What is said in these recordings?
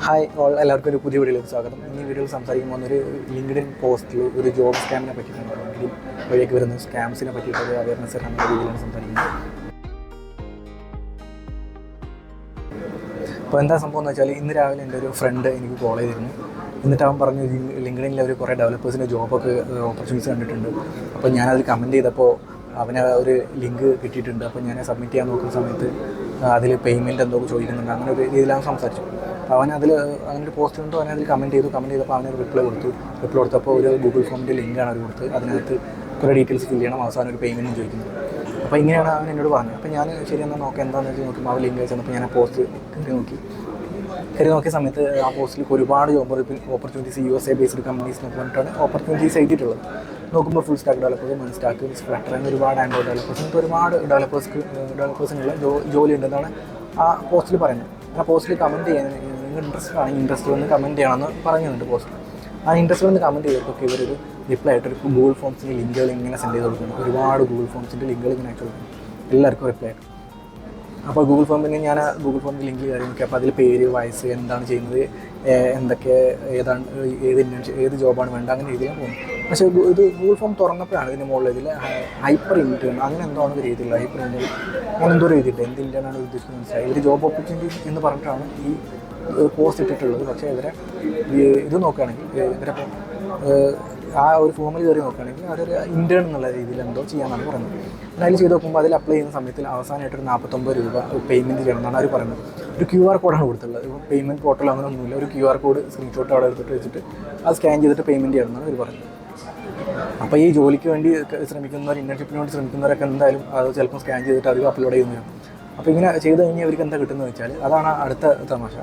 Hi all, എല്ലാവർക്കും ഒരു പുതിയ വീഡിയോയിലേക്ക് സ്വാഗതം. ഈ വീഡിയോയിൽ സംസാരിക്കുമ്പോൾ ഒരു ലിങ്ക്ഡിൻ പോസ്റ്റിൽ ഒരു ജോബ് സ്കാമിനെ പറ്റിയിട്ടാണ്. ലിങ്ക്ഡിൻ വഴിയൊക്കെ വരുന്ന സ്കാംസിനെ പറ്റിയിട്ടൊരു അവയർനെസ് എന്ന രീതിയിലാണ് സംസാരിക്കുന്നത്. അപ്പോൾ എന്താ സംഭവം എന്ന് വെച്ചാൽ, ഇന്ന് രാവിലെ എൻ്റെ ഒരു ഫ്രണ്ട് എനിക്ക് കോൾ ചെയ്തിരുന്നു. എന്നിട്ട് അവൻ പറഞ്ഞു ലിങ്ക്ഡിനിൽ അവർ കുറേ ഡെവലപ്പേഴ്സിൻ്റെ ജോബൊക്കെ ഓപ്പർച്യൂണിറ്റീസ് കണ്ടിട്ടുണ്ട്. അപ്പോൾ ഞാനതിൽ കമൻറ്റ് ചെയ്തപ്പോൾ അവന് ഒരു ലിങ്ക് കിട്ടിയിട്ടുണ്ട്. അപ്പോൾ ഞാൻ സബ്മിറ്റ് ചെയ്യാൻ നോക്കുന്ന സമയത്ത് അതിൽ പേയ്മെൻറ്റ് എന്തോ ചോദിക്കുന്നുണ്ട്. അങ്ങനെ ഒരു രീതിയിലാണ് സംസാരിച്ചു. അപ്പോൾ അവനതിൽ അങ്ങനൊരു പോസ്റ്റ് കണ്ടു, അവനതിൽ കമൻറ്റ് ചെയ്തപ്പോൾ അവനൊരു റിപ്ലൈ കൊടുത്തപ്പോൾ ഒരു ഗൂഗിൾ ഫോമിൻ്റെ ലിങ്കാണ് അവർ കൊടുത്തത്. അതിനകത്ത് കുറേ ഡീറ്റെയിൽസ് ഫില്ല് ചെയ്യണം, അവസാനം ഒരു പേയ്മെൻറ്റും ചോദിക്കുന്നത്. അപ്പോൾ ഇങ്ങനെയാണ് അവൻ എന്നോട് പറഞ്ഞത്. അപ്പോൾ ഞാൻ ശരിയെന്നാൽ നോക്കാം എന്താണെന്ന് വെച്ച് നോക്കുമ്പോൾ അവൻ ലിങ്ക് അയച്ചപ്പോൾ ഞാൻ ആ പോസ്റ്റ് കയറി നോക്കിയ സമയത്ത് ആ പോസ്റ്റിൽ ഒരുപാട് ജോബ് ഓപ്പർച്യൂണിറ്റീസ് USA ബേസ്ഡ് കമ്പനീസിനൊക്കെ പറഞ്ഞിട്ടാണ് ഓപ്പർച്യൂണിറ്റീസ് എഴുതിയിട്ടുള്ളത്. നോക്കുമ്പോൾ ഫുൾ സ്റ്റാക്ക് ഡെവലപ്പേഴ്സ്, മൺ സ്റ്റാക്ക്, ഫ്ലട്ടർ അങ്ങനെ ഒരുപാട് ആൻഡ്രോയിഡ് ഡെവലപ്പേഴ്സ്, ഇങ്ങനത്തെ ഒരുപാട് ഡെവലപ്പേഴ്സിനുള്ള ജോലി ഉണ്ടെന്നാണ് ആ പോസ്റ്റിൽ പറയുന്നത്. ആ പോസ്റ്റിൽ കമൻറ്റ് ചെയ്യാൻ ഇൻട്രസ്റ്റ് വന്ന് കമൻറ്റ് ചെയ്യണമെന്ന് പറയുന്നുണ്ട് പോസ്റ്റ്. ആ ഇൻട്രസ്റ്റ് വന്ന് കമൻറ്റ് ചെയ്തിട്ടൊക്കെ ഇവരൊരു റിപ്ലൈ ആയിട്ട് ഒരു ഗൂഗിൾ ഫോംസിൻ്റെ ലിങ്കുകൾ ഇങ്ങനെ സെൻഡ് ചെയ്ത് കൊടുക്കുന്നു. ഒരുപാട് ഗൂഗിൾ ഫോംസിൻ്റെ ലിങ്കുകൾ ഇങ്ങനെ അയച്ചു കൊടുക്കുന്നു എല്ലാവർക്കും റിപ്ലൈ ആയിട്ട്. അപ്പോൾ ഗൂഗിൾ ഫോമിന് ഞാൻ ആ ഗൂഗിൾ ഫോമിൻ്റെ ലിങ്ക് കയറി നോക്കി. അപ്പോൾ അതിൽ പേര്, വയസ്സ്, എന്താണ് ചെയ്യുന്നത്, എന്തൊക്കെ, ഏത് ജോബാണ് വേണ്ടത്, അങ്ങനെ രീതിയിലാണ് പോകുന്നത്. പക്ഷേ ഇത് ഗൂഗിൾ ഫോം തുറന്നപ്പോഴാണ് ഇതിൻ്റെ മുകളിൽ ഇതിൽ ഹൈപ്പർ ഇൻറ്റേൺ അങ്ങനെ എന്തോ ആണ് രീതിയിലുള്ള ഹൈപ്പർ ഇൻറ്റേൺ അങ്ങനെ എന്തോ രീതിയിലുണ്ട്. എന്ത് ഇൻറ്റേണാണ് ഉദ്ദേശിക്കുന്നത് മനസ്സിലായി. ഇവർ ജോബ് ഓപ്പർച്യൂണിറ്റീസ് എന്ന് പറഞ്ഞിട്ടാണ് ഈ പോസ്റ്റ് ഇട്ടിട്ടുള്ളത്. പക്ഷേ ഇവരെ ഇത് നോക്കുകയാണെങ്കിൽ ഇവരപ്പം ആ ഒരു ഫോമിൽ കയറി നോക്കുകയാണെങ്കിൽ അതൊരു ഇൻറ്റേൺ എന്നുള്ള രീതിയിൽ എന്തോ ചെയ്യാനാണ് പറയുന്നത്. അതിൽ ചെയ്ത് നോക്കുമ്പോൾ അതിൽ അപ്ലൈ ചെയ്യുന്ന സമയത്തിൽ അവസാനമായിട്ടൊരു 49 രൂപ പേയ്മെൻറ്റ് ചെയ്യണമെന്നാണ് അവർ പറയുന്നത്. ഒരു QR കോഡാണ് കൊടുത്തുള്ളത്. ഇപ്പോൾ പേയ്മെൻറ്റ് പോർട്ടൽ അങ്ങനെ ഒന്നുമില്ല. ഒരു QR കോഡ് സ്ക്രീൻഷോട്ട് അവിടെ എടുത്തിട്ട് വെച്ചിട്ട് അത് സ്കാൻ ചെയ്തിട്ട് പേയ്മെൻറ്റ് ചെയ്യണമെന്നാണ് അവർ പറയുന്നത്. അപ്പോൾ ഈ ജോലിക്ക് വേണ്ടി ശ്രമിക്കുന്നവർ, ഇന്റേൺഷിപ്പിന് വേണ്ടി ശ്രമിക്കുന്നവരൊക്കെ എന്തായാലും അത് ചിലപ്പോൾ സ്കാൻ ചെയ്തിട്ട് അധികം അപ്ലോഡ് ചെയ്യുന്നതാണ്. അപ്പോൾ ഇങ്ങനെ ചെയ്ത് കഴിഞ്ഞാൽ അവർക്ക് എന്താ കിട്ടുന്നത് വെച്ചാൽ, അതാണ് അടുത്ത തമാശ.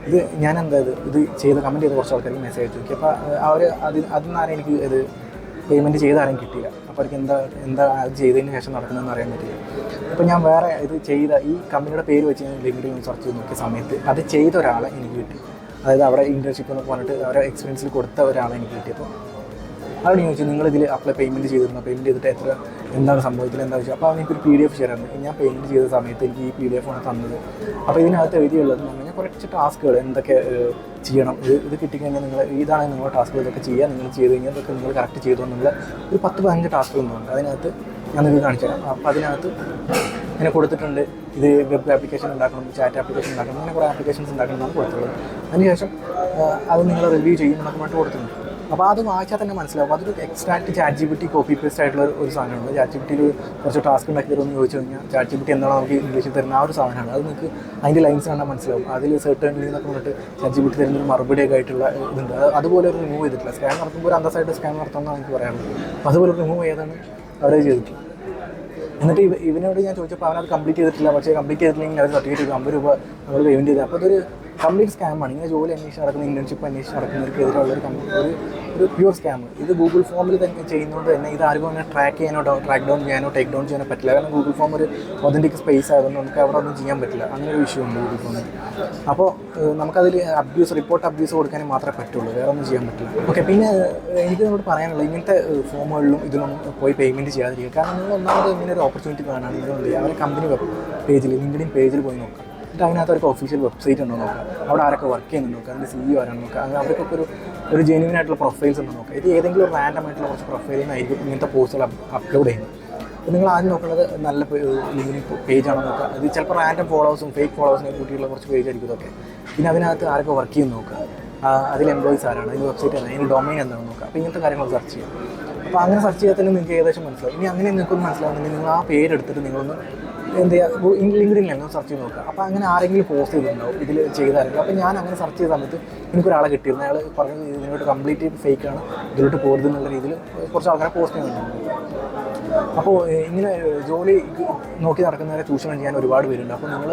ഇത് ഞാൻ ഇത് ചെയ്ത് കമൻറ്റ് ചെയ്ത് കുറച്ച് ആൾക്കാർക്ക് മെസ്സേജ് അയച്ചു നോക്കി. അപ്പോൾ അവർ അതിനാരും എനിക്ക് ഇത് പേയ്മെൻറ്റ് ചെയ്താരും കിട്ടിയില്ല. അപ്പോൾ അവർക്ക് എന്താ അത് ചെയ്തതിന് ശേഷം നടക്കുന്നതെന്ന് അറിയാൻ പറ്റില്ല. അപ്പോൾ ഞാൻ വേറെ ഇത് ചെയ്ത ഈ കമ്പനിയുടെ പേര് വെച്ച് ഞാൻ ലിങ്ക്ഡിൻ സെർച്ച് ചെയ്ത് നോക്കിയ സമയത്ത് അത് ചെയ്ത ഒരാളെ എനിക്ക് കിട്ടി. അതായത് അവിടെ ഇൻറ്റേൺഷിപ്പ് എന്ന് പറഞ്ഞിട്ട് അവരെ എക്സ്പീരിയൻസിൽ കൊടുത്ത ഒരാളെ എനിക്ക് കിട്ടിയപ്പോൾ അവിടെ ചോദിച്ചു, നിങ്ങളിതിൽ പേയ്മെൻറ്റ് ചെയ്തിട്ട് എന്താണ് സംഭവത്തിൽ എന്താ വെച്ചാൽ. അപ്പോൾ എനിക്കൊരു PDF ഷെയർ ആണ്. ഞാൻ പേയ്മെൻറ്റ് ചെയ്ത സമയത്ത് എനിക്ക് ഈ PDF ആണ് തന്നത്. അപ്പോൾ ഇതിനകത്ത് എഴുതിയുള്ളത് പറഞ്ഞാൽ കുറച്ച് ടാസ്കുകൾ എന്തൊക്കെ ചെയ്യണം, ഇത് കിട്ടിക്കഴിഞ്ഞാൽ ഇതാണ് നിങ്ങളുടെ ടാസ്കുകൾ, ഇതൊക്കെ ചെയ്യുക, നിങ്ങൾ ചെയ്ത് കഴിഞ്ഞാൽ ഇതൊക്കെ നിങ്ങൾ കറക്റ്റ് ചെയ്തു എന്നുള്ള ഒരു 10-15 ടാസ്കുകളുണ്ട്. അതിനകത്ത് ഞാൻ നിങ്ങൾക്ക് കാണിച്ചു തരാം. അപ്പോൾ അതിനകത്ത് ഇങ്ങനെ കൊടുത്തിട്ടുണ്ട്, ഇത് വെബ് ആപ്ലിക്കേഷൻ ഉണ്ടാക്കണം, ചാറ്റ് ആപ്ലിക്കേഷൻ ഉണ്ടാക്കണം, അങ്ങനെ കുറേ ആപ്ലിക്കേഷൻസ് ഉണ്ടാക്കണം എന്നാണ് കൊടുത്തുള്ളത്. അതിനുശേഷം അത് നിങ്ങൾ റിവ്യൂ ചെയ്യും എന്നൊക്കെ വേണ്ടി കൊടുത്തിട്ടുണ്ട്. അപ്പോൾ അത് വായിച്ചാൽ തന്നെ മനസ്സിലാവും. അതൊരു എക്സ്ട്രാക്ട് ChatGPT കോപ്പി പേസ്റ്റ് ആയിട്ടുള്ള ഒരു സാധനമാണ്. ChatGPT കുറച്ച് ടാസ്ക് ഉണ്ടാക്കി തരുമെന്ന് ചോദിച്ചു കഴിഞ്ഞാൽ ChatGPT എന്താണ് നമുക്ക് ഇംഗ്ലീഷിൽ തരുന്ന ആ ഒരു സാധനമാണ്. അത് നിങ്ങൾക്ക് അതിൻ്റെ ലൈൻസ് കണ്ടാൽ മനസ്സിലാവും. അതിൽ സെർട്ടൺലി എന്നൊക്കെ പറഞ്ഞിട്ട് ChatGPT തരുന്നൊരു മറുപടിയൊക്കെ ആയിട്ടുള്ള ഇതുണ്ട്. അതുപോലെ ഒരു റിമൂവ് ചെയ്തിട്ടില്ല. സ്കാൻ നടത്തുമ്പോൾ ഒരു അന്തസ്സായിട്ട് സ്കാൻ നടത്തുമെന്നാണ് എനിക്ക് പറയാനുള്ളത്. അപ്പോൾ അതുപോലെ റിമൂവ് ചെയ്താണ് അവരെ ചെയ്തിട്ടില്ല. എന്നിട്ട് ഇവനോട് ഞാൻ ചോദിച്ചപ്പോൾ അവനത് കംപ്ലീറ്റ് ചെയ്തിട്ടില്ല. പക്ഷേ കംപ്ലീറ്റ് ചെയ്തിട്ടില്ലെങ്കിൽ അവർ സർട്ടിഫിക്കറ്റ് 50 രൂപ നമ്മൾ പേയ്മെൻറ്റ് ചെയ്തത്. അപ്പോൾ അതൊരു കംപ്ലീറ്റ് സ്കാമാണ്. ഇങ്ങനെ ജോലി അന്വേഷിച്ച് നടക്കുന്ന, ഇന്റേൺഷിപ്പ് അന്വേഷിച്ച് നടക്കുന്നവർക്കെതിരെയുള്ള ഒരു പ്യൂർ സ്കാം. ഇത് ഗൂഗിൾ ഫോമിൽ തന്നെ ചെയ്യുന്നതുകൊണ്ട് തന്നെ ഇത് ആർക്കും അങ്ങനെ ട്രാക്ക് ഡൗൺ ചെയ്യാനോ ടേക്ക് ഡൗൺ ചെയ്യാനോ പറ്റില്ല. കാരണം ഗൂഗിൾ ഫോം ഒരു ഒതൻറ്റിക് സ്പേസ് ആയതുകൊണ്ട് നമുക്ക് അവിടെ ഒന്നും ചെയ്യാൻ പറ്റില്ല. അങ്ങനെ ഒരു ഇഷ്യൂ ഉണ്ട് ഗൂഗിൾ ഫോമിൽ. അപ്പോൾ നമുക്കതിൽ റിപ്പോർട്ട് അബ്യൂസ് കൊടുക്കാനേ മാത്രമേ പറ്റുള്ളൂ, വേറെ ഒന്നും ചെയ്യാൻ പറ്റില്ല. ഓക്കെ, പിന്നെ എനിക്ക് നമ്മളോട് പറയാനുള്ളത് ഇങ്ങനത്തെ ഫോമുകളിലും ഇതിലൊന്നും പോയി പേയ്മെൻറ്റ് ചെയ്യാതിരിക്കുക. കാരണം നിങ്ങൾ ഒന്നാമത് ഇങ്ങനെ ഒരു ഓപ്പർച്യൂണിറ്റി കാണുകയാണെങ്കിൽ എന്ത് ചെയ്യുക, അവരെ കമ്പനി പേജിൽ, ലിങ്ക്ഡിൻ പേജിൽ പോയി നോക്കാം. എന്നിട്ട് അതിനകത്ത് അവർക്ക് ഒഫീഷ്യൽ വെബ്സൈറ്റ് ഉണ്ടോ നോക്കാം, അവിടെ ആരൊക്കെ വർക്ക് ചെയ്യുന്നുണ്ട് നോക്കുക, അതിൻ്റെ CEO ആരാണെന്ന് നോക്കുക, അങ്ങനെ അവർക്കൊക്കെ ഒരു ജെന്യൂൻ ആയിട്ടുള്ള പ്രൊഫൈൽസ് ഉണ്ടോ നോക്കുക. ഇത് ഏതെങ്കിലും ഒരു റാൻഡം ആയിട്ടുള്ള കുറച്ച് പ്രൊഫൈലിൽ നിന്നായിരിക്കും ഇങ്ങനത്തെ പോസ്റ്റുകൾ അപ്ലോഡ് ചെയ്യുന്നത്. അപ്പോൾ നിങ്ങൾ ആദ്യം നോക്കുന്നത് നല്ല ലിങ്ക്ഡിൻ പേജാണോ നോക്കുക. ഇത് ചിലപ്പോൾ റാൻഡം ഫോളോവേഴ്സും ഫേക്ക് ഫോളോവേഴ്സിനെ കൂട്ടിയുള്ള കുറച്ച് പേജ് ആയിരിക്കും ഇതൊക്കെ. പിന്നെ അതിനകത്ത് ആരൊക്കെ വർക്ക് ചെയ്യുന്നു നോക്കുക, അതിൽ എംപ്ലോയീസ് ആരാണ്, അതിൻ്റെ വെബ്സൈറ്റ് ആണ്, അതിൻ്റെ ഡൊമൈൻ എന്താണെന്ന് നോക്കുക. അപ്പോൾ ഇങ്ങനത്തെ കാര്യങ്ങൾ സെർച്ച് ചെയ്യാം. അപ്പോൾ അങ്ങനെ സെർച്ച് ചെയ്താൽ തന്നെ നിങ്ങൾക്ക് ഏകദേശം മനസ്സിലാവും. ഇനി അങ്ങനെ നിങ്ങൾക്കൊന്ന് മനസ്സിലാവുന്നെങ്കിൽ നിങ്ങൾ ആ പേരെടുത്തിട്ട് നിങ്ങളൊന്ന് എന്ത് ചെയ്യുക, ലിങ്ക്ഡിനിൽ സെർച്ച് ചെയ്ത് നോക്കുക. അപ്പോൾ അങ്ങനെ ആരെങ്കിലും പോസ്റ്റ് ചെയ്തിട്ടുണ്ടാവും ഇതിൽ ചെയ്താരെങ്കിലും. അപ്പോൾ ഞാൻ അങ്ങനെ സെർച്ച് ചെയ്ത സമയത്ത് എനിക്കൊരാളെ കിട്ടിയിരുന്നു. അയാൾ പറഞ്ഞത് ഇതിനോട്ട് കംപ്ലീറ്റ് ഫേക്കാണ്, ഇതിലോട്ട് പോകരുത് എന്നുള്ള രീതിയിൽ കുറച്ച് ആൾക്കാരെ പോസ്റ്റ് ചെയ്യുന്നുണ്ട്. അപ്പോൾ ഇങ്ങനെ ജോലി നോക്കി നടക്കുന്നവരെ ചൂഷണം ചെയ്യാൻ ഒരുപാട് പേരുണ്ട്. അപ്പോൾ നിങ്ങൾ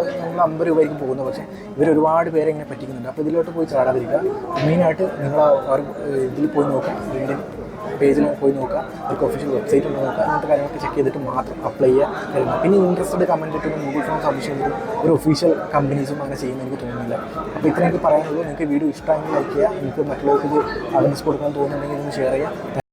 50 രൂപയ്ക്ക് പോകുന്നത്, പക്ഷേ ഇവരൊരുപാട് പേരെ ഇങ്ങനെ പറ്റിക്കുന്നുണ്ട്. അപ്പോൾ ഇതിലോട്ട് പോയി ചാടാതിരിക്കുക. മെയിനായിട്ട് നിങ്ങൾ ഇതിൽ പോയി നോക്കുക, ലിങ്ക്ഡിൻ പേജിൽ പോയി നോക്കുക, അവർക്ക് ഒഫീഷ്യൽ വെബ്സൈറ്റ് ഉണ്ടോ നോക്കുക. അങ്ങനത്തെ കാര്യങ്ങളൊക്കെ ചെക്ക് ചെയ്തിട്ട് മാത്രം അപ്ലൈ ചെയ്യുക. പിന്നെ ഇൻട്രസ്റ്റഡ് കമൻറ്റ് ഇട്ടിട്ട് ഗൂഗിൾ ഫോം സബ്മിഷൻ ചെയ്തിട്ട് ഒരു ഒഫീഷ്യൽ കമ്പനീസും അങ്ങനെ ചെയ്യുന്ന എനിക്ക് തോന്നുന്നില്ല. അപ്പോൾ ഇത്ര എനിക്ക് പറയാനുള്ളൂ. നിങ്ങൾക്ക് വീഡിയോ ഇഷ്ടമെങ്കിൽ ലൈക്ക് ചെയ്യുക. നിങ്ങൾക്ക് മറ്റുള്ളവർക്ക് ഇത് അവയർനെസ് കൊടുക്കാൻ തോന്നുന്നുണ്ടെങ്കിൽ ഒന്ന് ഷെയർ ചെയ്യുക.